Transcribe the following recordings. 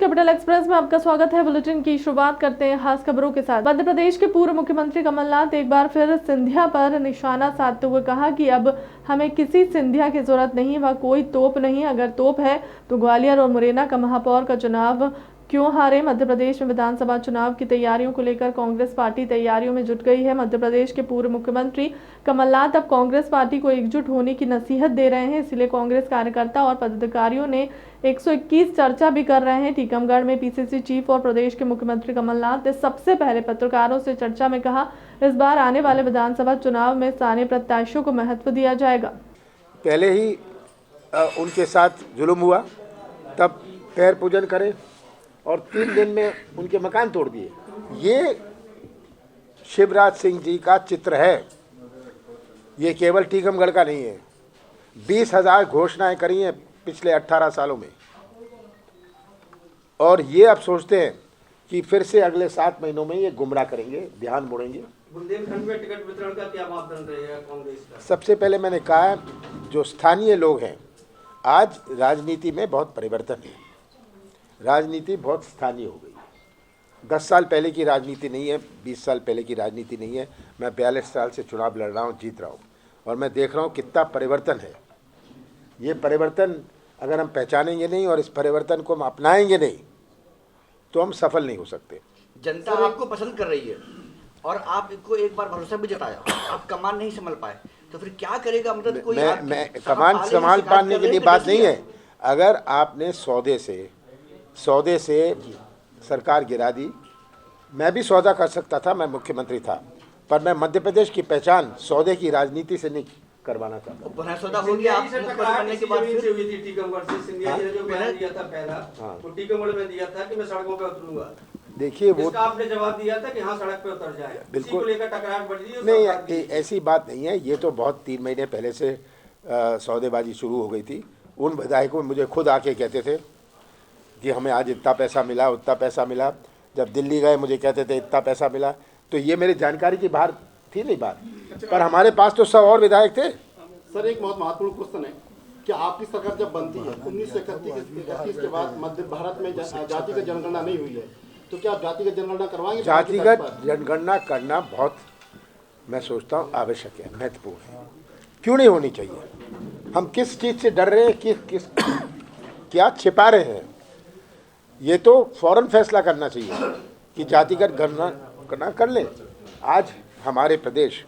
Capital express में आपका स्वागत है। बुलेटिन की शुरुआत करते हैं खास खबरों के साथ। मध्य प्रदेश के पूर्व मुख्यमंत्री कमलनाथ एक बार फिर सिंधिया पर निशाना साधते हुए कहा कि अब हमें किसी सिंधिया की जरूरत नहीं, वह कोई तोप नहीं, अगर तोप है तो ग्वालियर और मुरैना का महापौर का चुनाव क्यों हारे। मध्य प्रदेश में विधानसभा चुनाव की तैयारियों को लेकर कांग्रेस पार्टी तैयारियों में जुट गई है। मध्य प्रदेश के पूर्व मुख्यमंत्री कमलनाथ अब कांग्रेस पार्टी को एकजुट होने की नसीहत दे रहे हैं, इसलिए कांग्रेस कार्यकर्ता और पदाधिकारियों ने 121 चर्चा भी कर रहे हैं। टीकमगढ़ में पीसीसी चीफ और प्रदेश के मुख्यमंत्री कमलनाथ ने सबसे पहले पत्रकारों से चर्चा में कहा, इस बार आने वाले विधानसभा चुनाव में स्थानीय प्रत्याशियों को महत्व दिया जाएगा। पहले ही उनके साथ जुल्म हुआ, तब पैर पूजन करे और 3 दिन में उनके मकान तोड़ दिए। ये शिवराज सिंह जी का चित्र है, ये केवल टीकमगढ़ का नहीं है। 20,000 घोषणाएं करी हैं पिछले 18 सालों में, और ये अब सोचते हैं कि फिर से अगले 7 महीनों में ये गुमराह करेंगे, ध्यान मोड़ेंगे। बुंदेलखंड में टिकट वितरण का क्या मापदंड रहेगा कांग्रेस का? सबसे पहले मैंने कहा, जो स्थानीय लोग हैं, आज राजनीति में बहुत परिवर्तन है, राजनीति बहुत स्थानीय हो गई। 10 साल पहले की राजनीति नहीं है, 20 साल पहले की राजनीति नहीं है। मैं 42 साल से चुनाव लड़ रहा हूँ, जीत रहा हूँ, और मैं देख रहा हूँ कितना परिवर्तन है। ये परिवर्तन अगर हम पहचानेंगे नहीं और इस परिवर्तन को हम अपनाएंगे नहीं तो हम सफल नहीं हो सकते। जनता आपको पसंद कर रही है और आपको एक बार भरोसा भी जताया, आप कमान नहीं संभाल पाए, तो फिर क्या करेगा? मतलब कोई मैं कमान संभाल पाने के लिए बात नहीं है। अगर आपने सौदे से सरकार गिरा दी, मैं भी सौदा कर सकता था, मैं मुख्यमंत्री था, पर मैं मध्य प्रदेश की पहचान सौदे की राजनीति से नहीं करवाना चाहता। सौदा हो गया आप मुख्यमंत्री बनने के बाद फिर हुई थी टीकमगढ़ से। सिंधिया जी ने जो बयान दिया था पहला, वो टीकमगढ़ में दिया था कि मैं सड़कों पे उतरूंगा। देखिए, वो आपने जवाब दिया था कि हाँ सड़क पे उतर जाए, बिल्कुल लेकर टकरार बढ़ रही है। नहीं, ऐसी बात नहीं है। ये तो बहुत 3 महीने पहले से सौदेबाजी शुरू हो गई थी। उन विधायकों मुझे खुद आके कहते थे कि हमें आज इतना पैसा मिला, उतना पैसा मिला। जब दिल्ली गए मुझे कहते थे इतना पैसा मिला। तो ये मेरी जानकारी की बाहर थी नहीं बात, पर हमारे पास तो 100 और विधायक थे। सर, एक बहुत महत्वपूर्ण क्वेश्चन है कि आपकी सरकार जब बनती है 1931 के बाद मध्य भारत में जातिगत जनगणना नहीं हुई है, तो क्या आप जातिगत जनगणना करवाएंगे? जातिगत जनगणना करना बहुत, मैं सोचता हूँ, आवश्यक है, महत्वपूर्ण है। क्यों नहीं होनी चाहिए? हम किस चीज़ से डर रहे हैं, किस क्या छिपा रहे हैं? ये तो फौरन फैसला करना चाहिए कि जातिगत गणना कर ले। आज हमारे प्रदेश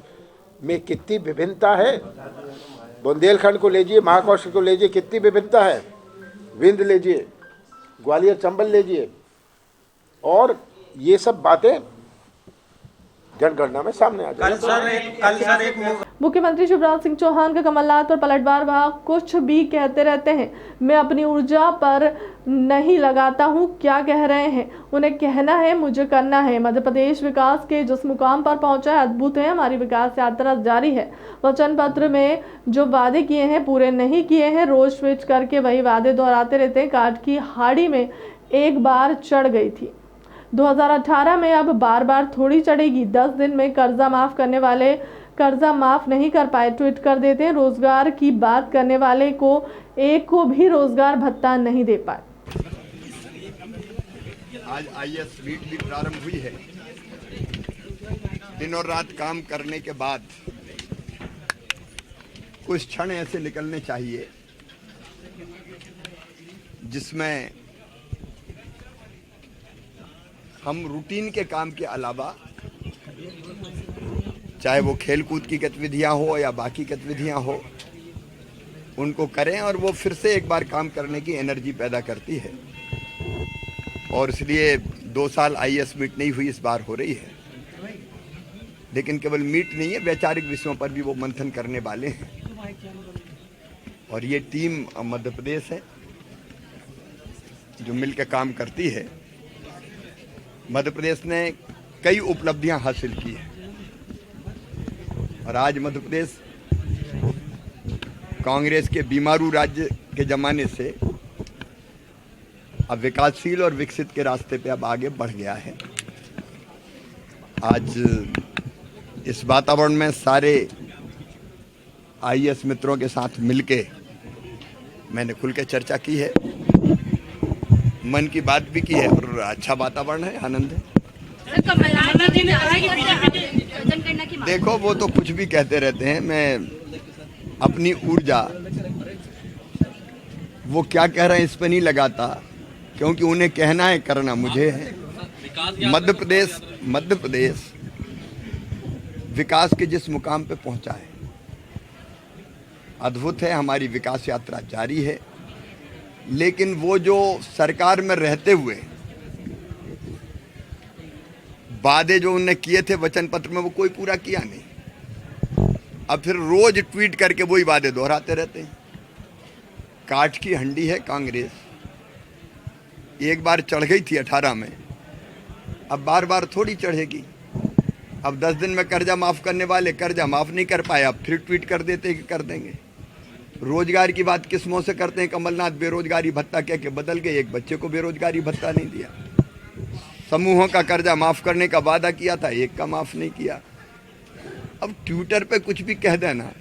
में कितनी विभिन्नता है। बुंदेलखंड को लीजिए, महाकौशल को लीजिए, कितनी विभिन्नता है। विंध्य लीजिए, ग्वालियर चंबल लीजिए, और ये सब बातें जनगणना में सामने आ जाए। मुख्यमंत्री शिवराज सिंह चौहान का कमलनाथ पर पलटवार, वह कुछ भी कहते रहते हैं, मैं अपनी ऊर्जा पर नहीं लगाता हूं, क्या कह रहे हैं, उन्हें कहना है, मुझे करना है। मध्य प्रदेश विकास के जिस मुकाम पर पहुंचा है, अद्भुत है। हमारी विकास यात्रा जारी है। वचन पत्र में जो वादे किए हैं पूरे नहीं किए हैं, रोज स्विच करके वही वादे दोहराते रहते हैं। काट की हाड़ी में एक बार चढ़ गई थी 2018 में, अब बार बार थोड़ी चढ़ेगी। 10 दिन में कर्जा माफ करने वाले कर्जा माफ नहीं कर पाए, ट्वीट कर देते हैं। रोजगार की बात करने वाले को एक को भी रोजगार भत्ता नहीं दे पाए। आज आईएएस मीट भी प्रारंभ हुई है। दिन और रात काम करने के बाद कुछ क्षण ऐसे निकलने चाहिए जिसमें हम रूटीन के काम के अलावा, चाहे वो खेलकूद की गतिविधियां हो या बाकी गतिविधियां हो, उनको करें, और वो फिर से एक बार काम करने की एनर्जी पैदा करती है। और इसलिए 2 साल आईएएस मीट नहीं हुई, इस बार हो रही है। लेकिन केवल मीट नहीं है, वैचारिक विषयों पर भी वो मंथन करने वाले हैं। और ये टीम मध्य प्रदेश है जो मिलकर काम करती है। मध्य प्रदेश ने कई उपलब्धियां हासिल की है, और आज मध्य प्रदेश कांग्रेस के बीमारू राज्य के जमाने से अब विकासशील और विकसित के रास्ते पे अब आगे बढ़ गया है। आज इस वातावरण में सारे आईएएस मित्रों के साथ मिलके मैंने खुल के चर्चा की है। मन की बात भी की है और अच्छा वातावरण है, आनंद है। कमलनाथ जी ने कहा है कि बीजेपी के जनगणना की मांग। देखो वो तो कुछ भी कहते रहते हैं, मैं अपनी ऊर्जा वो क्या कह रहे हैं इस पे नहीं लगाता, क्योंकि उन्हें कहना है करना मुझे है। मध्य प्रदेश विकास के जिस मुकाम पे पहुंचा है, अद्भुत है। हमारी विकास यात्रा जारी है, लेकिन वो जो सरकार में रहते हुए वादे जो उन्होंने किए थे वचन पत्र में, वो कोई पूरा किया नहीं। अब फिर रोज ट्वीट करके वही वादे दोहराते रहते हैं। काठ की हंडी है कांग्रेस, एक बार चढ़ गई थी 18 में, अब बार बार थोड़ी चढ़ेगी। अब 10 दिन में कर्जा माफ करने वाले कर्जा माफ नहीं कर पाए, अब फिर ट्वीट कर देते हैं कि कर देंगे। रोजगार की बात किस मुंह से करते हैं? कमलनाथ बेरोजगारी भत्ता कह के बदल गए, एक बच्चे को बेरोजगारी भत्ता नहीं दिया। समूहों का कर्जा माफ करने का वादा किया था, एक का माफ नहीं किया। अब ट्विटर पे कुछ भी कह देना,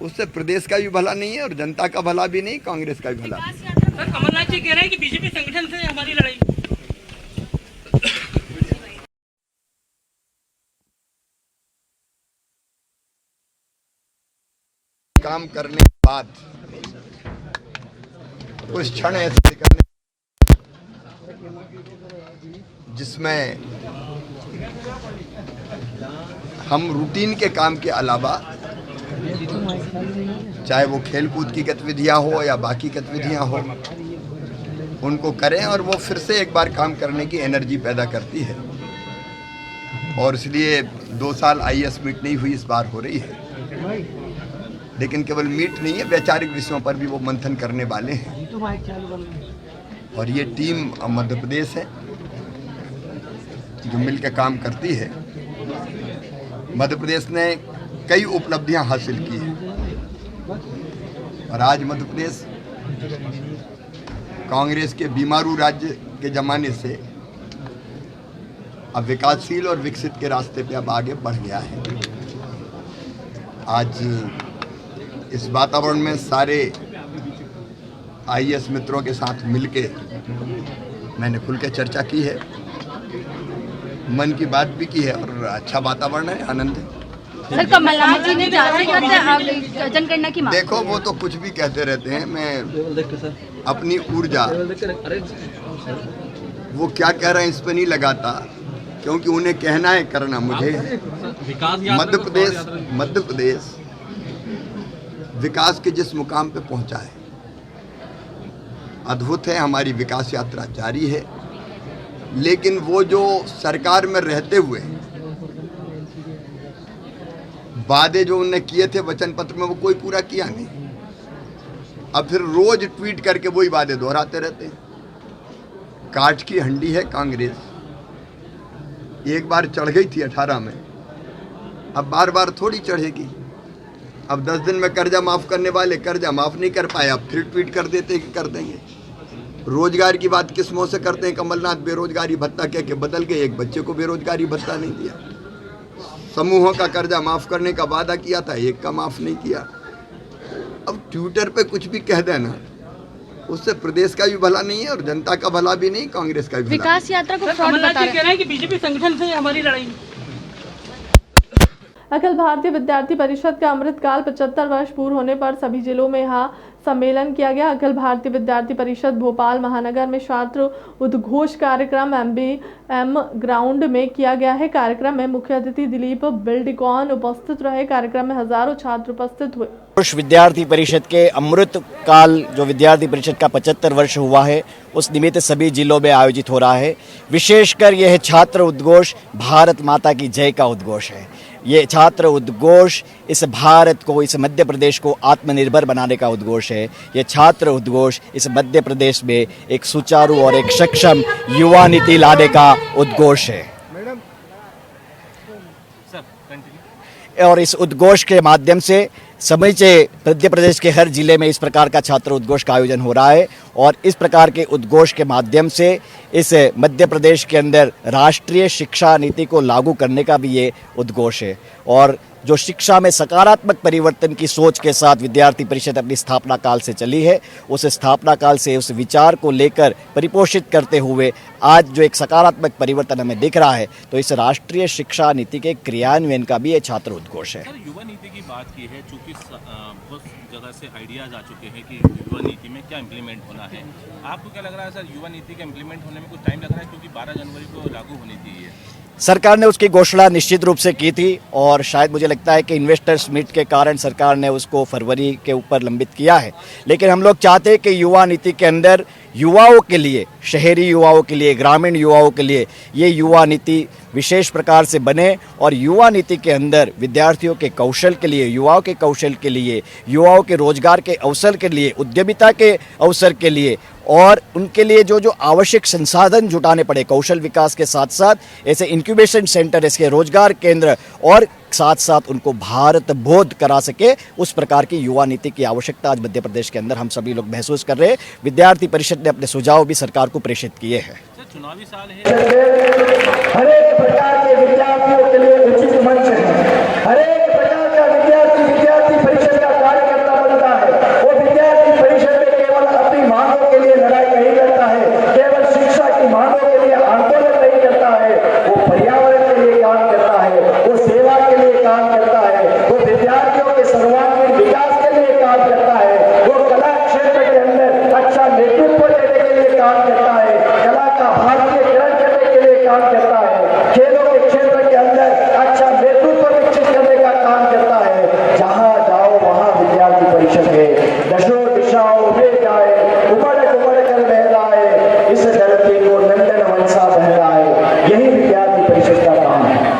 उससे प्रदेश का भी भला नहीं है और जनता का भला भी नहीं, कांग्रेस का भी भला। सर, कमलनाथ जी कह रहे हैं कि बीजेपी संगठन से हमारी लड़ाई। काम करने के बाद कुछ क्षण ऐसे निकलने जिसमें हम रूटीन के काम के अलावा, चाहे वो खेलकूद की गतिविधियां हो या बाकी गतिविधियां हो, उनको करें और वो फिर से एक बार काम करने की एनर्जी पैदा करती है। और इसलिए 2 साल आईएएस मीट नहीं हुई, इस बार हो रही है। लेकिन केवल मीट नहीं है, वैचारिक विषयों पर भी वो मंथन करने वाले हैं। और ये टीम मध्य प्रदेश है जो मिलकर काम करती है। मध्य प्रदेश ने कई उपलब्धियां हासिल की हैं और आज मध्य प्रदेश कांग्रेस के बीमारू राज्य के जमाने से अब विकासशील और विकसित के रास्ते पे अब आगे बढ़ गया है। आज इस वातावरण में सारे आईएएस मित्रों के साथ मिलके मैंने खुल के चर्चा की है, मन की बात भी की है और अच्छा वातावरण है, आनंद है। सर, कमलनाथ जी ने जनगणना की मांग। देखो वो तो कुछ भी कहते रहते हैं, मैं अपनी ऊर्जा वो क्या कह रहे हैं इस पे नहीं लगाता, क्योंकि उन्हें कहना है करना मुझे है। मध्य प्रदेश विकास के जिस मुकाम पे पहुंचा है, अद्भुत है। हमारी विकास यात्रा जारी है, लेकिन वो जो सरकार में रहते हुए वादे जो उन्होंने किए थे वचन पत्र में, वो कोई पूरा किया नहीं। अब फिर रोज ट्वीट करके वही वादे दोहराते रहते हैं। काठ की हंडी है कांग्रेस, एक बार चढ़ गई थी 18 में, अब बार बार थोड़ी चढ़ेगी। अब 10 दिन में कर्जा माफ करने वाले कर्जा माफ नहीं कर पाए, अब फिर ट्वीट कर देते हैं कि कर देंगे। रोजगार की बात किस मुंह से करते हैं? कमलनाथ बेरोजगारी भत्ता कह के बदल गए, एक बच्चे को बेरोजगारी भत्ता नहीं दिया। समूहों का कर्जा माफ करने का वादा किया था, एक का माफ नहीं किया। अब ट्विटर पे कुछ भी कह देना, उससे प्रदेश का भी भला नहीं है और जनता का भला भी नहीं, कांग्रेस का भी भला। विकास यात्रा को कमलनाथ जी कह रहे हैं कि बीजेपी संगठन से हमारी लड़ाई। अखिल भारतीय विद्यार्थी परिषद का अमृतकाल 75 वर्ष पूर्ण होने पर सभी जिलों में यहाँ सम्मेलन किया गया। अखिल भारतीय विद्यार्थी परिषद भोपाल महानगर में छात्र उद्घोष कार्यक्रम MBM ग्राउंड में किया गया है। कार्यक्रम में मुख्य अतिथि दिलीप बिल्डिकॉन उपस्थित रहे। कार्यक्रम में हजारों छात्र उपस्थित हुए। विद्यार्थी परिषद के अमृत काल जो विद्यार्थी परिषद का 75 वर्ष हुआ है, उस निमित्त सभी जिलों में आयोजित हो रहा है। विशेषकर यह छात्र उद्घोष भारत माता की जय का उद्घोष है। ये छात्र उद्घोष इस भारत को, इस मध्य प्रदेश को आत्मनिर्भर बनाने का उद्घोष है। ये छात्र उद्घोष इस मध्य प्रदेश में एक सुचारू और एक सक्षम युवा नीति लाने का उद्घोष है। और इस उद्घोष के माध्यम से समूचे मध्य प्रदेश के हर जिले में इस प्रकार का छात्र उद्घोष का आयोजन हो रहा है और इस प्रकार के उद्घोष के माध्यम से इस मध्य प्रदेश के अंदर राष्ट्रीय शिक्षा नीति को लागू करने का भी ये उद्घोष है। और जो शिक्षा में सकारात्मक परिवर्तन की सोच के साथ विद्यार्थी परिषद अपनी स्थापना काल से चली है, उस स्थापना काल से उस विचार को लेकर परिपोषित करते हुए आज जो एक सकारात्मक परिवर्तन हमें दिख रहा है, तो इस राष्ट्रीय शिक्षा नीति के क्रियान्वयन का भी ये छात्र उद्घोष है। सर, युवा नीति की बात की है, चूंकि बहुत जगह से आइडियाज आ चुके हैं कि युवा नीति में क्या इम्प्लीमेंट होना है। आपको क्या लग रहा है सर, युवा नीति का इम्प्लीमेंट होने में कुछ टाइम लग रहा है, क्योंकि 12 जनवरी को लागू होनी चाहिए? सरकार ने उसकी घोषणा निश्चित रूप से की थी और शायद मुझे लगता है कि इन्वेस्टर्स मीट के कारण सरकार ने उसको फरवरी के ऊपर लंबित किया है। लेकिन हम लोग चाहते हैं कि युवा नीति के अंदर युवाओं के लिए, शहरी युवाओं के लिए, ग्रामीण युवाओं के लिए ये युवा नीति विशेष प्रकार से बने और युवा नीति के अंदर विद्यार्थियों के कौशल के लिए, युवाओं के कौशल के लिए, युवाओं के रोजगार के अवसर के लिए, उद्यमिता के अवसर के लिए और उनके लिए जो जो आवश्यक संसाधन जुटाने पड़े कौशल विकास के साथ साथ ऐसे इंक्यूबेशन सेंटर, इसके रोजगार केंद्र और साथ साथ उनको भारत बोध करा सके, उस प्रकार की युवा नीति की आवश्यकता आज मध्य प्रदेश के अंदर हम सभी लोग महसूस कर रहे हैं। विद्यार्थी परिषद ने अपने सुझाव भी सरकार को प्रेषित किए हैं। सर, चुनावी साल है, हर एक प्रकार के विद्यार्थियों के लिए उचित मंच है। हर एक प्रकार का विद्यार्थी परिषद का कार्यकर्ता बनता है। वो विद्यार्थी परिषद में केवल अपनी मांगों के लिए लड़ाई नहीं करता है, केवल शिक्षा की मांगों के लिए आंदोलन नहीं करता है, वो पर्यावरण के लिए काम करता है, वो सेवा के लिए काम करता है, वो विद्यार्थियों के सर्वांगीण विकास के लिए काम करता है, वो कला क्षेत्र के अंदर अच्छा नेतृत्व देने के लिए काम करता है, कला का भारतीयकरण करने के लिए काम करता है, खेलों के क्षेत्र के अंदर अच्छा नेतृत्व विकसित करने का काम करता है। जहां जाओ वहां विद्यार्थी परिषद है। दशों दिशाओं में जाए, उमड़ उमड़ कर बहलाए, इस धरती को नंदन वंशा बहलाए, यही विद्यार्थी परिषद का काम है।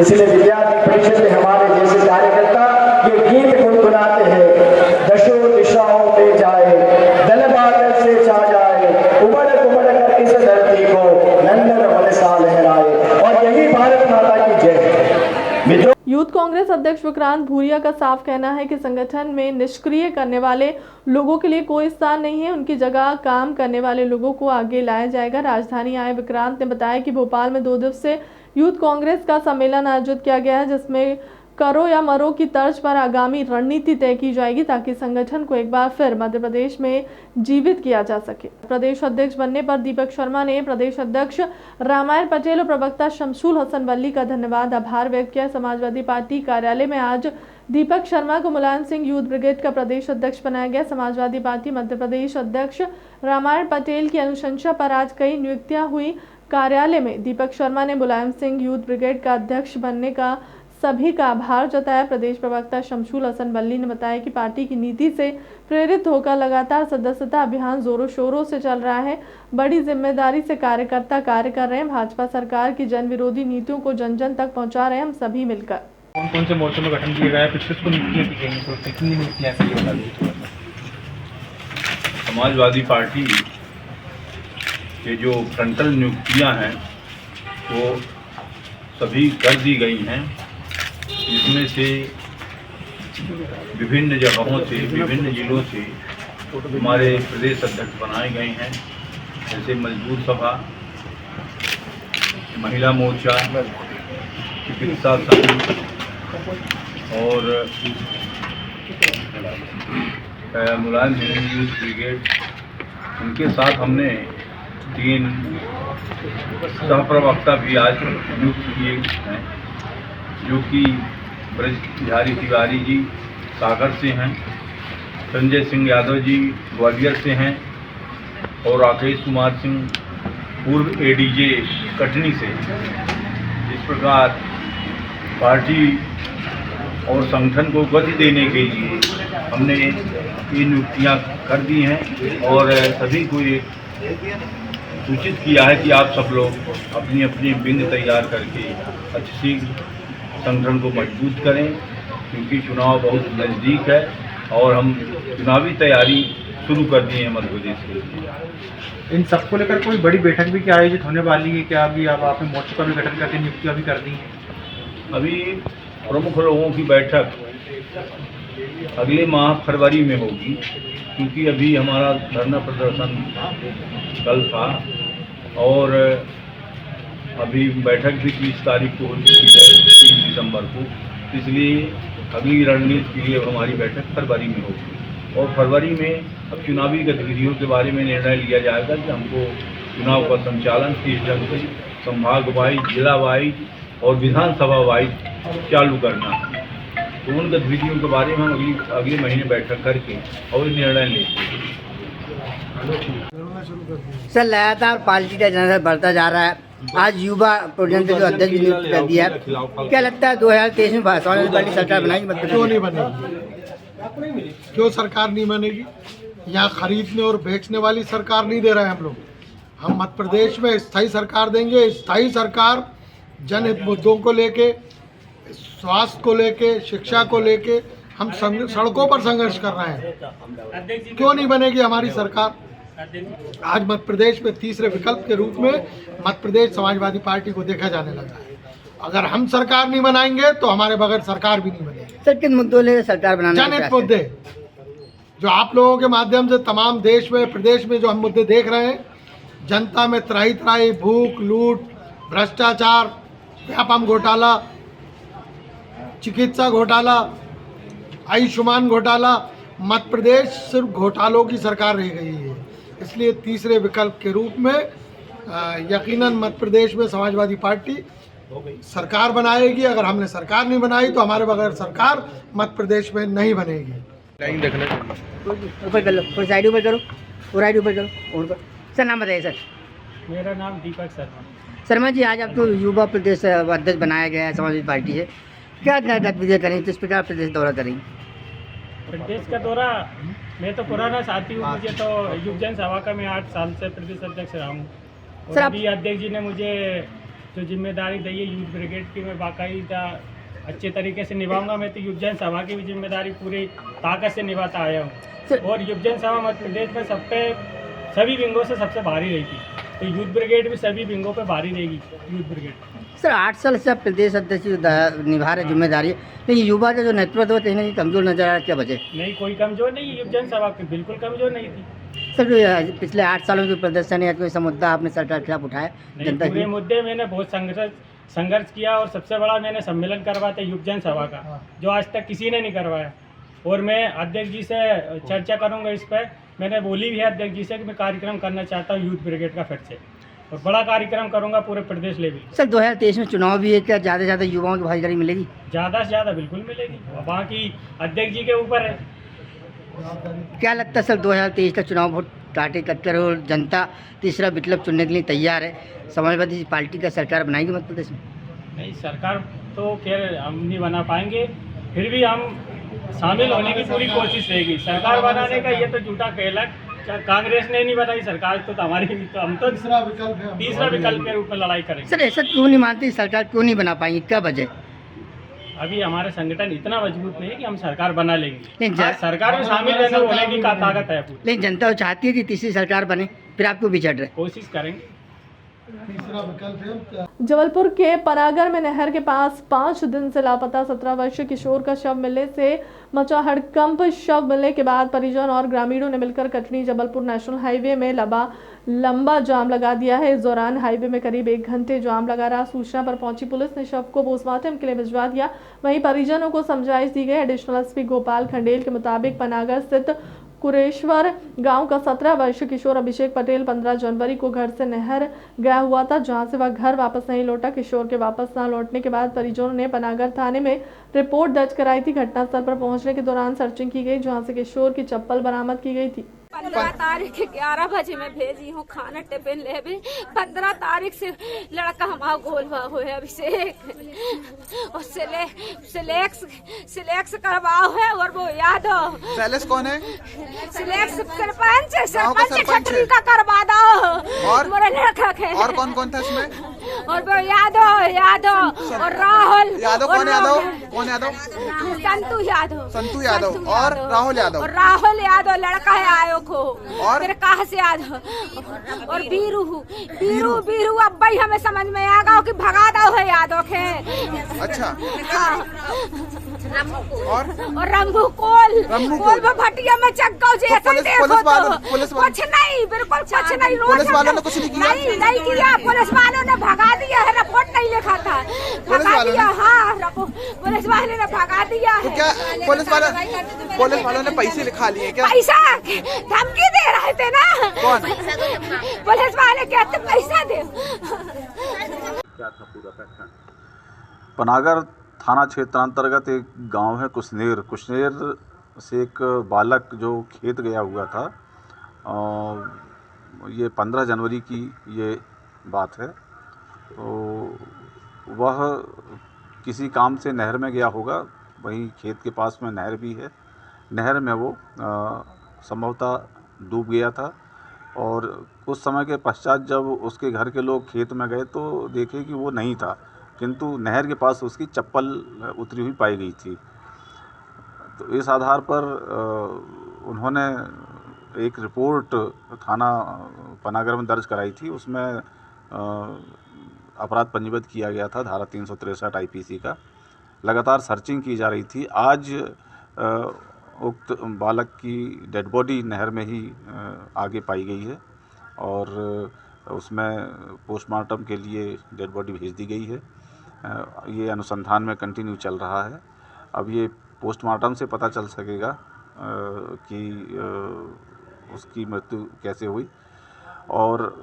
इसलिए विद्यार्थी परिषद में हमारे जैसे कार्यकर्ता ये गीत गुनगुनाते हैं, दशों दिशाओं में जाए, दल बादल से छा जाए, उमड़ उमड़ कर इस धरती को नंदन वंशा लहराए, और यही भारत माता की जय है। यूथ कांग्रेस अध्यक्ष विक्रांत भूरिया का साफ कहना है कि संगठन में निष्क्रिय करने वाले लोगों के लिए कोई स्थान नहीं है, उनकी जगह काम करने वाले लोगों को आगे लाया जाएगा। राजधानी आए विक्रांत ने बताया कि भोपाल में 2 दिवसीय यूथ कांग्रेस का सम्मेलन आयोजित किया गया है, जिसमें करो या मरो की तर्ज पर आगामी रणनीति तय की जाएगी ताकि संगठन को एक बार फिर मध्य प्रदेश में जीवित किया जा सके। प्रदेश अध्यक्ष बनने पर दीपक शर्मा ने प्रदेश अध्यक्ष रामायण पटेल और प्रवक्ता शमशुल हसन वल्ली का धन्यवाद आभार व्यक्त किया। समाजवादी पार्टी कार्यालय में आज दीपक शर्मा को मुलायम सिंह यूथ ब्रिगेड का प्रदेश अध्यक्ष बनाया गया। समाजवादी पार्टी मध्य प्रदेश अध्यक्ष रामायण पटेल की अनुशंसा पर आज कई नियुक्तियां हुई। कार्यालय में दीपक शर्मा ने मुलायम सिंह यूथ ब्रिगेड का अध्यक्ष बनने का सभी का आभार जताया। प्रदेश प्रवक्ता शमशुल हसन वल्ली ने बताया कि पार्टी की नीति से प्रेरित होकर लगातार सदस्यता अभियान जोरों शोरों से चल रहा है। बड़ी जिम्मेदारी से कार्यकर्ता कार्य कर रहे हैं। भाजपा सरकार की जन विरोधी नीतियों को जन जन तक पहुंचा रहे हैं हम सभी मिलकर। कौन कौन से मोर्चों में गठन किया गया है, किसको नीतियाँ की गई, तो कितनी नीतियाँ ऐसी बता दीजिए। समाजवादी पार्टी के जो फ्रंटल नियुक्तियाँ हैं वो सभी कर दी गई हैं, इसमें से विभिन्न जगहों से, विभिन्न जिलों से हमारे प्रदेश अध्यक्ष बनाए गए हैं, जैसे मजदूर सभा, महिला मोर्चा, चिकित्सा संघ और मुलायम सिंह यूथ ब्रिगेड। उनके साथ हमने 3 सहप्रवक्ता भी आज नियुक्त किए हैं, जो कि ब्रज बिहारी तिवारी जी सागर से हैं, संजय सिंह यादव जी ग्वालियर से हैं और राकेश कुमार सिंह पूर्व एडीजे कटनी से। इस प्रकार पार्टी और संगठन को गति देने के लिए हमने ये नियुक्तियाँ कर दी हैं और सभी को ये सूचित किया है कि आप सब लोग अपनी अपनी विंग तैयार करके अच्छी संगठन को मजबूत करें, क्योंकि चुनाव बहुत नज़दीक है और हम चुनावी तैयारी शुरू कर दी है मध्य प्रदेश के लिए। इन सबको लेकर कोई बड़ी बैठक भी क्या आयोजित होने वाली है क्या? अभी अब आपने मोर्चों का भी गठन करके नियुक्तियाँ भी कर दी हैं। अभी प्रमुख लोगों की बैठक अगले माह फरवरी में होगी, क्योंकि अभी हमारा धरना प्रदर्शन कल था और अभी बैठक भी 30 तारीख को हो चुकी है, 30 दिसंबर को। इसलिए अगली रणनीति के लिए हमारी बैठक फरवरी में होगी और फरवरी में अब चुनावी गतिविधियों के बारे में निर्णय लिया जाएगा कि हमको चुनाव का संचालन किस ढंग से संभाग वाइज, जिला वाइज और विधानसभा वाइज चालू करना है। तो उन गतिविधियों के बारे में हम अगले महीने बैठक करके और निर्णय लेंगे। सर लगातार पार्टी का जनरल बढ़ता जा रहा है। आज युवा प्रोजेक्ट जो अध्यक्ष भी नियुक्त कर दिया है, क्या लगता है 2023 में समाजवादी पार्टी सरकार बनाएगी? मतलब क्यों नहीं बनेगी? क्यों सरकार नहीं बनेगी? यहाँ खरीदने और बेचने वाली सरकार नहीं दे रहे हैं हम लोग। हम मध्य प्रदेश में स्थायी सरकार देंगे। स्थायी सरकार जनहित मुद्दों को लेके, स्वास्थ्य को लेके, शिक्षा को लेके हम सड़कों पर संघर्ष कर रहे हैं। क्यों नहीं बनेगी हमारी सरकार? आज मध्य प्रदेश में तीसरे विकल्प के रूप में मध्य प्रदेश समाजवादी पार्टी को देखा जाने लगा है। अगर हम सरकार नहीं बनाएंगे तो हमारे बगैर सरकार भी नहीं बनेगी। सर किन मुद्दों ले सरकार बनाने? जनहित मुद्दे जो आप लोगों के माध्यम से तमाम देश में, प्रदेश में जो हम मुद्दे देख रहे हैं, जनता में त्राही त्राही, भूख, लूट, भ्रष्टाचार, व्यापम घोटाला, चिकित्सा घोटाला, आयुष्मान घोटाला, मध्य प्रदेश सिर्फ घोटालों की सरकार रह गई है। इसलिए तीसरे विकल्प के रूप में यकीनन मध्य प्रदेश में समाजवादी पार्टी सरकार बनाएगी। अगर हमने सरकार नहीं बनाई तो हमारे बगैर सरकार मध्य प्रदेश में नहीं बनेगी। ऊपर कर लो, थोड़ी साइड ऊपर करो, राइट ऊपर करो। और सर नाम बताइए सर। मेरा नाम दीपक शर्मा। शर्मा जी, आज आपको युवा प्रदेश अध्यक्ष बनाया गया है समाजवादी पार्टी से, क्या गतिविधियाँ करेंगी, किस प्रकार प्रदेश दौरा करेंगी? प्रदेश का दौरा, मैं तो पुराना साथी हूँ, मुझे तो युव जन सभा का मैं 8 साल से प्रदेश अध्यक्ष रहा हूँ। और अभी अध्यक्ष जी ने मुझे जो जिम्मेदारी दी है यूथ ब्रिगेड की, मैं बाकायदा अच्छे तरीके से निभाऊंगा। मैं तो युव जन सभा की भी जिम्मेदारी पूरी ताकत से निभाता आया हूँ। और युव जन सभा मध्य प्रदेश में सभी विंगों से सबसे भारी रही थी, तो यूथ ब्रिगेड भी सभी विंगों पे भारी रहेगी। यूथ ब्रिगेड सर 8 साल से आप प्रदेश अध्यक्ष निभा रहे जिम्मेदारी, लेकिन युवा का जो नेतृत्व है कहीं ना कहीं कमजोर नजर आ रहा है, क्या वजह? नहीं, कोई कमजोर नहीं, युव जन सभा बिल्कुल कमजोर नहीं थी। सर जो पिछले 8 सालों जो प्रदर्शन है, कोई सा मुद्दा आपने सरकार के खिलाफ उठाया? जनता पूरे मुद्दे मैंने बहुत संघर्ष किया और सबसे बड़ा मैंने सम्मेलन करवाया था युव जन सभा का, जो आज तक किसी ने नहीं करवाया। और मैं अध्यक्ष जी से चर्चा करूँगा इस पर। मैंने बोली भी है अध्यक्ष जी से कि मैं कार्यक्रम करना चाहता हूँ यूथ ब्रिगेड का फिर से, और बड़ा कार्यक्रम करूंगा पूरे प्रदेश लेवल। सर 2023 में चुनाव भी है, क्या ज़्यादा से ज़्यादा युवाओं की भागीदारी मिलेगी? ज़्यादा से ज़्यादा बिल्कुल मिलेगी, वहाँ की अध्यक्ष जी के ऊपर है। क्या लगता है सर 2023 का चुनाव बहुत टाटे कटकर और जनता तीसरा विकल्प चुनने के लिए तैयार है, समाजवादी पार्टी का सरकार बनाएगी मध्य प्रदेश में? नहीं, सरकार तो खैर हम नहीं बना पाएंगे, फिर भी हम शामिल होने की पूरी कोशिश रहेगी। सरकार बनाने का ये तो झूठा कहला, कांग्रेस ने नहीं बनाई सरकार, तो हमारी तो हम तो तीसरा विकल्प के रूप में लड़ाई करेंगे। सर ऐसा क्यों नहीं मानते, सरकार क्यों नहीं बना पाएंगी, क्या वजह? अभी हमारा संगठन इतना मजबूत नहीं है कि हम सरकार बना लेंगे। सरकार में शामिल रहने होने की ताकत है, लेकिन जनता चाहती है कि तीसरी सरकार बने, फिर आपको भी चढ़ रहे? कोशिश करेंगे। जबलपुर के पनागर में नहर के पास 5 दिन से लापता 17 वर्षीय किशोर का शव मिलने से मचा हड़कंप। शव मिलने के बाद परिजन और ग्रामीणों ने मिलकर कटनी जबलपुर नेशनल हाईवे में लंबा जाम लगा दिया है। इस दौरान हाईवे में करीब 1 घंटे जाम लगा रहा। सूचना पर पहुंची पुलिस ने शव को पोस्टमार्टम के लिए भिजवा दिया। वहीं परिजनों को समझाइश दी गई। एडिशनल एसपी गोपाल खंडेल के मुताबिक पनागर स्थित कुरेश्वर गांव का 17 वर्षीय किशोर अभिषेक पटेल 15 जनवरी को घर से नहर गया हुआ था, जहां से वह घर वापस नहीं लौटा। किशोर के वापस न लौटने के बाद परिजनों ने पनागर थाने में रिपोर्ट दर्ज कराई थी। घटनास्थल पर पहुंचने के दौरान सर्चिंग की गई, जहां से किशोर की चप्पल बरामद की गई थी। 15 तारीख के 11 बजे में भेजी हूँ खाना टिफिन ले। 15 तारीख से लड़का हमारा गोल हुआ है अभिषेक, और सिलेक्स करवाओ है। और वो याद हो पैलेस कौन है? सिलेक्स सरपंच छतरी का करवा दो। और मेरे लड़का के और कौन कौन था इसमें? और वो यादव और राहुल यादव। कौन यादव? संतू यादव और राहुल यादव लड़का है आयो को। और फिर कहा से यादव और बीरू अब भाई हमें समझ में आ गया कि भगा दो है यादव के। अच्छा हाँ। और रंभू कोल भटिया में चक्का कुछ नहीं, बिल्कुल कुछ नहीं। पुलिस वालों ने कुछ नहीं किया? नहीं किया, पुलिस वालों ने भगा दिया है, रिपोर्ट नहीं लिखा था। पुलिस वालों ने? हाँ, पुलिस वाले ने भगा दिया तो है। क्या पुलिस वालों ने पैसे लिखा लिए क्या? पैसा धमकी दे रहे थे ना। कौन? पुलिस वाले कहते पैसा दे। क्या था पूरा पैटर्न? पनागर थाना क्षेत्रांतर्गत एक गांव है कुशनेर से एक बालक जो खेत गया हुआ था, ये 15 जनवरी की ये बात है। तो वह किसी काम से नहर में गया होगा, वहीं खेत के पास में नहर भी है। नहर में वो संभवतः डूब गया था और कुछ समय के पश्चात जब उसके घर के लोग खेत में गए तो देखे कि वो नहीं था, किंतु नहर के पास उसकी चप्पल उतरी हुई पाई गई थी। तो इस आधार पर उन्होंने एक रिपोर्ट थाना पनागर में दर्ज कराई थी। उसमें अपराध पंजीबद्ध किया गया था, धारा 363 आईपीसी का। लगातार सर्चिंग की जा रही थी। आज उक्त बालक की डेड बॉडी नहर में ही आगे पाई गई है और उसमें पोस्टमार्टम के लिए डेड बॉडी भेज दी गई है। ये अनुसंधान में कंटिन्यू चल रहा है। अब ये पोस्टमार्टम से पता चल सकेगा कि उसकी मृत्यु कैसे हुई। और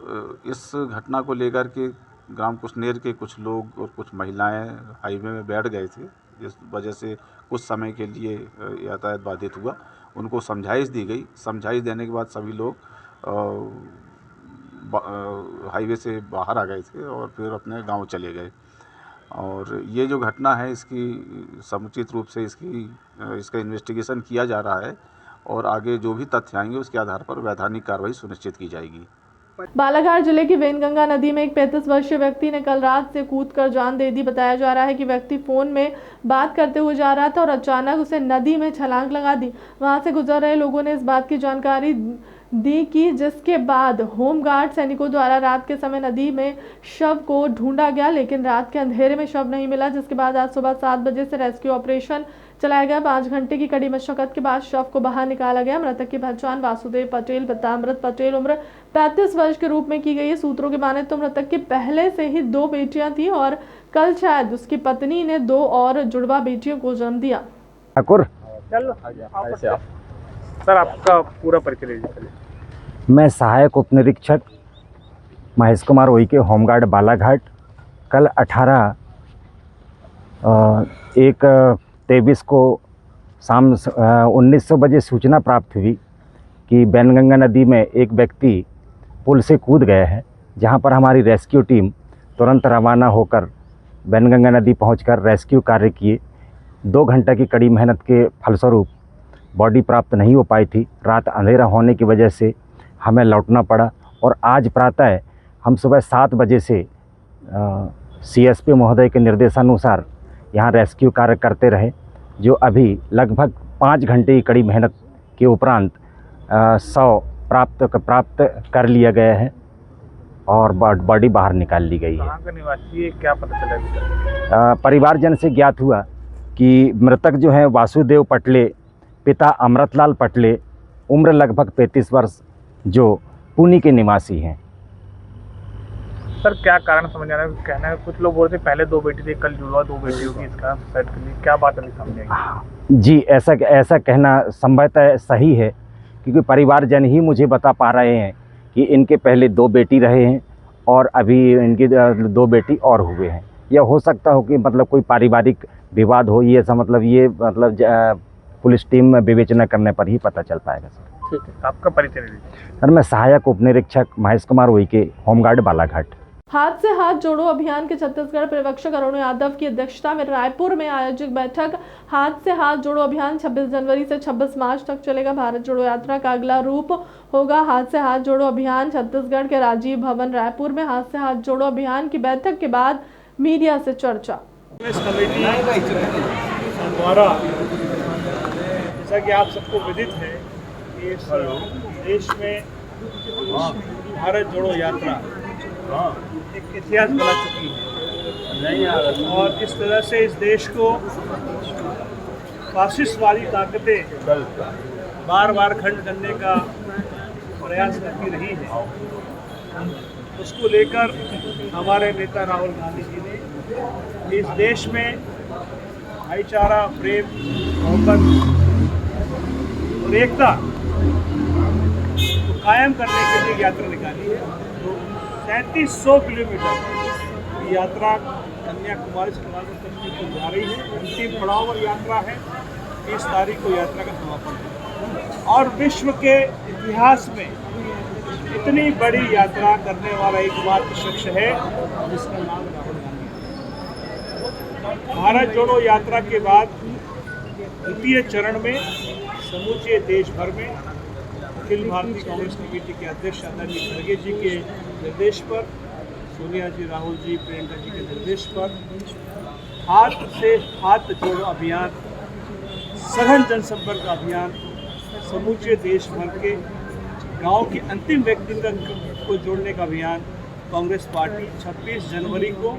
इस घटना को लेकर के ग्राम कुशनेर के कुछ लोग और कुछ महिलाएं हाईवे में बैठ गए थे, जिस वजह से कुछ समय के लिए यातायात बाधित हुआ। उनको समझाइश दी गई। समझाइश देने के बाद सभी लोग हाईवे से बाहर आ गए थे और फिर अपने गांव चले गए। और ये जो घटना है इसकी समुचित रूप से इसका इन्वेस्टिगेशन किया जा रहा है और आगे जो भी तथ्य आएंगे उसके आधार पर वैधानिक कार्रवाई सुनिश्चित की जाएगी। बालाघाट जिले की वेनगंगा नदी में एक 35 वर्षीय व्यक्ति ने कल रात से कूदकर जान दे दी। बताया जा रहा है कि व्यक्ति फोन में बात करते हुए जा रहा था और अचानक उसे नदी में छलांग लगा दी। वहां से गुजर रहे लोगों ने इस बात की जानकारी दी कि जिसके बाद होमगार्ड सैनिकों द्वारा रात के समय नदी में शव को ढूंढा गया, लेकिन रात के अंधेरे में शव नहीं मिला। जिसके बाद आज सुबह 7 बजे से रेस्क्यू ऑपरेशन चलाया गया। 5 घंटे की कड़ी मशक्कत के बाद शव को बाहर निकाला गया। मृतक की पहचान वासुदेव पटेल पितामृत पटेल उम्र 35 वर्ष के रूप में की गई है। सूत्रों की माने तो मृतक की पहले से ही 2 बेटियां थी और कल शायद उसकी पत्नी ने 2 और जुड़वा बेटियों को जन्म दिया। सर, आपका पूरा परिचय दीजिए। मैं सहायक उप निरीक्षक महेश कुमार उइके, होमगार्ड बालाघाट। कल 18/1/23 को शाम 1900 बजे सूचना प्राप्त हुई कि बैनगंगा नदी में एक व्यक्ति पुल से कूद गए हैं, जहां पर हमारी रेस्क्यू टीम तुरंत रवाना होकर बैनगंगा नदी पहुंचकर रेस्क्यू कार्य किए। 2 घंटे की कड़ी मेहनत के फलस्वरूप बॉडी प्राप्त नहीं हो पाई थी। रात अंधेरा होने की वजह से हमें लौटना पड़ा और आज प्रातः हम सुबह 7 बजे से सीएसपी महोदय के निर्देशानुसार यहाँ रेस्क्यू कार्य करते रहे, जो अभी लगभग 5 घंटे की कड़ी मेहनत के उपरांत 100 प्राप्त कर लिया गया है और बॉडी बाहर निकाल ली गई है। कहाँ का निवासी है, क्या पता चला? परिवारजन से ज्ञात हुआ कि मृतक जो है वासुदेव पटले, पिता अमृतलाल पटले, उम्र लगभग 35 वर्ष, जो पुणे के निवासी हैं। सर, क्या कारण समझ आ रहा है? कहना है कुछ लोग बोलते पहले 2 बेटी थी, कल जुड़वा 2 बेटी होगी, इसका सेट के लिए क्या बात नहीं समझ आई? जी, ऐसा कहना संभवतः सही है, क्योंकि परिवारजन ही मुझे बता पा रहे हैं कि इनके पहले 2 बेटी रहे हैं और अभी इनकी 2 बेटी और हुए हैं। यह हो सकता हो कि मतलब कोई पारिवारिक विवाद हो, ये ऐसा मतलब पुलिस टीम में विवेचना करने पर ही पता चल पाएगा। सर, ठीक है, आपका परिचय दीजिए। सर, मैं सहायक उप निरीक्षक महेश कुमार उइके, होमगार्ड बालाघाट। हाथ से हाथ जोड़ो अभियान के छत्तीसगढ़ पर्यवेक्षक अरुण यादव की अध्यक्षता में रायपुर में आयोजित बैठक हाथ से हाथ जोड़ो अभियान 26 जनवरी से 26 मार्च तक चलेगा। भारत जोड़ो यात्रा का अगला रूप होगा हाथ से हाथ जोड़ो अभियान। छत्तीसगढ़ के राजीव भवन रायपुर में हाथ से हाथ जोड़ो अभियान की बैठक के बाद मीडिया से चर्चा। द्वारा जैसा कि आप सबको विदित है कि इस देश में भारत जोड़ो यात्रा एक इतिहास बना चुकी है और इस तरह से इस देश को फासिस्टवादी ताकतें बार बार खंड करने का प्रयास करती रही है। उसको लेकर हमारे नेता राहुल गांधी जी ने इस देश में भाईचारा, प्रेम, मोहब्बत और एकता को कायम करने के लिए यात्रा निकाली है। तो 3700 किलोमीटर की यात्रा कन्याकुमारी से कन्याकुमारी को जा रही है। अंतिम पड़ाव और यात्रा है। 30 तारीख को यात्रा का समापन है और विश्व के इतिहास में इतनी बड़ी यात्रा करने वाला एकमात्र शख्स है जिसका नाम राहुल गांधी है। भारत जोड़ो यात्रा के बाद द्वितीय चरण में समूचे देश भर में अखिल भारतीय कांग्रेस कमेटी के अध्यक्ष आदरणीय खड़गे जी के निर्देश पर, सोनिया जी, राहुल जी, प्रियंका जी के निर्देश पर हाथ से हाथ जोड़ो अभियान, सघन जनसंपर्क अभियान समूचे देश भर के गांव के अंतिम व्यक्ति को जोड़ने का अभियान कांग्रेस पार्टी 26 जनवरी को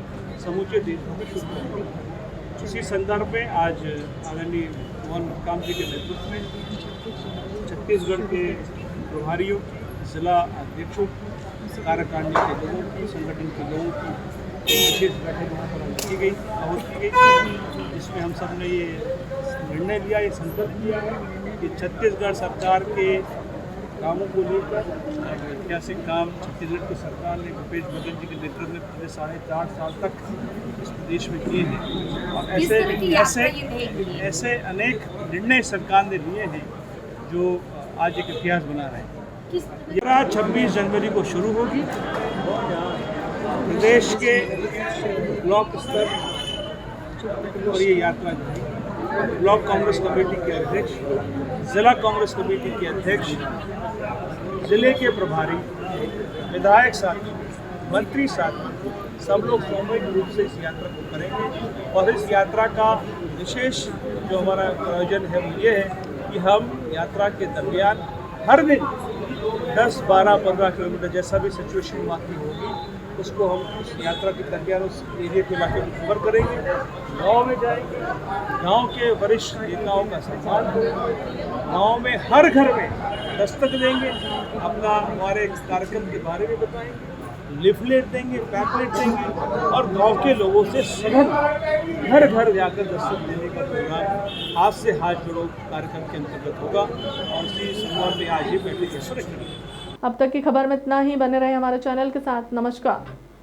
समूचे देश में शुरू करेगी। इसी संदर्भ में आज आदरणीय मोहन काम जी के नेतृत्व में छत्तीसगढ़ के प्रभारियों, जिला अध्यक्षों, कार्यकारिणी के लोगों की, संगठन के लोगों की विशेष बैठक वहाँ पर की गई, जिसमें हम सब ने ये निर्णय लिया, ये संकल्प लिया है कि छत्तीसगढ़ सरकार के कामों को लेकर ऐतिहासिक काम छत्तीसगढ़ की सरकार ने भूपेश बघेल जी के नेतृत्व में पिछले 4.5 साल तक इस प्रदेश में किए हैं और ऐसे अनेक निर्णय सरकार ने लिए हैं जो आज एक इतिहास बना रहे हैं। यात्रा 26 जनवरी को शुरू होगी। प्रदेश के ब्लॉक स्तर और ये यात्रा ब्लॉक कांग्रेस कमेटी के अध्यक्ष, जिला कांग्रेस कमेटी के अध्यक्ष, जिले के प्रभारी, विधायक साथी, मंत्री साथी, सब लोग सामूहिक रूप से इस यात्रा को करेंगे। और इस यात्रा का विशेष जो हमारा आयोजन है वो ये है कि हम यात्रा के दरमियान हर दिन 10, 12, 15 किलोमीटर जैसा भी सिचुएशन वहाँ की होगी उसको हम उस यात्रा के दरमियान उस एरिया के इलाके को कवर करेंगे। गाँव में जाएंगे, गांव के वरिष्ठ नेताओं का सम्मान होगा, गाँव में हर घर में दस्तक देंगे, अपना हमारे कार्यक्रम के बारे में बताएंगे, लिफलेट देंगे, पैम्पलेट देंगे और गांव के लोगों से सघन घर घर जाकर दस्तक देने का प्रोग्राम हाथ से हाथ जोड़ो कार्यक्रम के अंतर्गत होगा और इसी संदर्भ में आज ये बैठक सुरक्षित। अब तक की खबर में इतना ही। बने रहे हमारे चैनल के साथ। नमस्कार।